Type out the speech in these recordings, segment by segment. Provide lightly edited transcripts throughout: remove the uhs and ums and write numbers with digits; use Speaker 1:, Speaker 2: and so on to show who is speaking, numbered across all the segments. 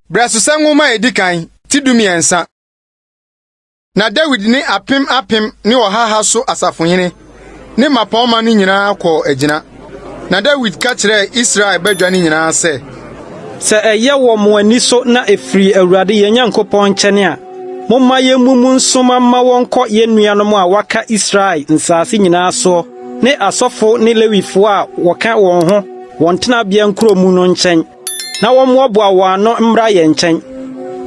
Speaker 1: Brasusa nwoma edikan tidumiensa. Na David ni apim ni ohaha so asafohene ni mapoma ni nyina akọ agina. Na David ka kire Israel badwane nyina se
Speaker 2: eye wo mo ani so na efiri Awurade ye Nyankopɔn nkyene a momma yemumu nsoma ma wonko ye nuanom a waka Israel nsase nyina so ne asofo ne lewifo a woka won ho wontena bia nkromu no nkyɛn na wɔmmoaboa wɔano mmra ye nkyɛn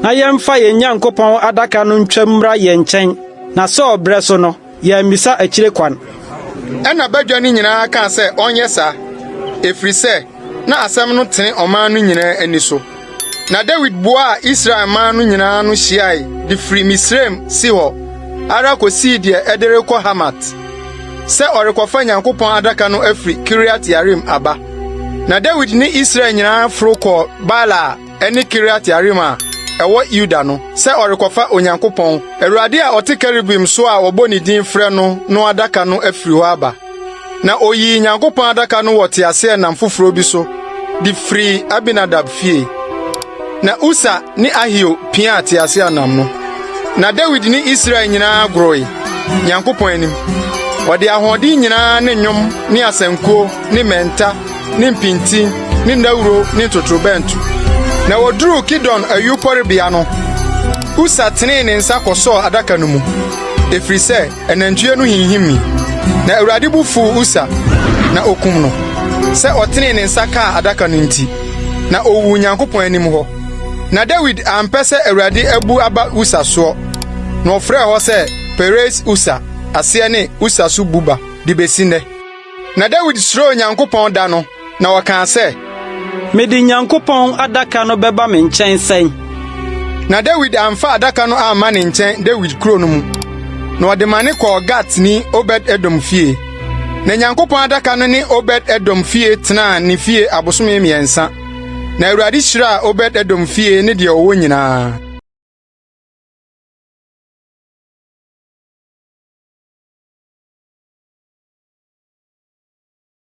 Speaker 2: na yɛmfa ye Nyankopɔn adaka no ntwa mmra ye nkyɛn na sɛ obrɛ so no ye misa akire kwan
Speaker 1: ɛna badwane nyina ka sɛ ɔnyɛ sa efiri sɛ na asɛm no tene ɔman no nyina ani so. Na David bua Israel man no nyina no hyiae de firi Misraim si hɔ ara kosi de ɛdere kɔ Hamat sɛ ɔrekɔfa Nyankopɔn adaka no afiri Kiriath-Jearim aba. Na David ni Israel nyina foro kɔ Baala ɛne Kiriath-Jearim a ɛwɔ Yuda no sɛ ɔrekɔfa Onyankopɔn Awurade a ɔte kerubim so a ɔbɔ ne din frɛ no adaka no afiri hɔ aba. Na oyi Nyankopɔn adaka no wɔte ase nam foforo bi so de firi Abinadab fie. Na Uzzah ni Ahio pia ate ase anam no. Na David ni Israel nyina groi Nyankopɔn anim. Wɔde ahoɔden nyina ne nnwom ne asankuo ne menta ne mpinti ne ndawuro ne totrobentu. Na woduru Kidon ayuporebea no Uzzah tene ne nsa kɔsɔ adaka no mu efiri sɛ ɛnantue no hinhimi. Na Awurade bu fu Uzzah na okum no sɛ ɔtene ne nsa ka adaka no nti na owu Nyankopɔn anim hɔ. Na David ampɛ sɛ Awurade abu aba Uzzah so na ɔfrɛ hɔ sɛ Perez Uzzah ase ne Uzzah so buba de besi nnɛ. Na David suro Nyankopɔn da no na wɔka sɛ
Speaker 2: mede Nyankopɔn adaka no bɛba me nkyɛn sɛn.
Speaker 1: Na David amfa adaka no amma ne nkyɛn David kuro no mu na ɔde mane kɔ Gat ni Obed-Edom fie. Na Nyankopɔn adaka no ne Obed-Edom fie tena ne fie abosome 3. Na Awurade hyira Obed-Edom fie ne deɛ ɔwɔ nyinaa.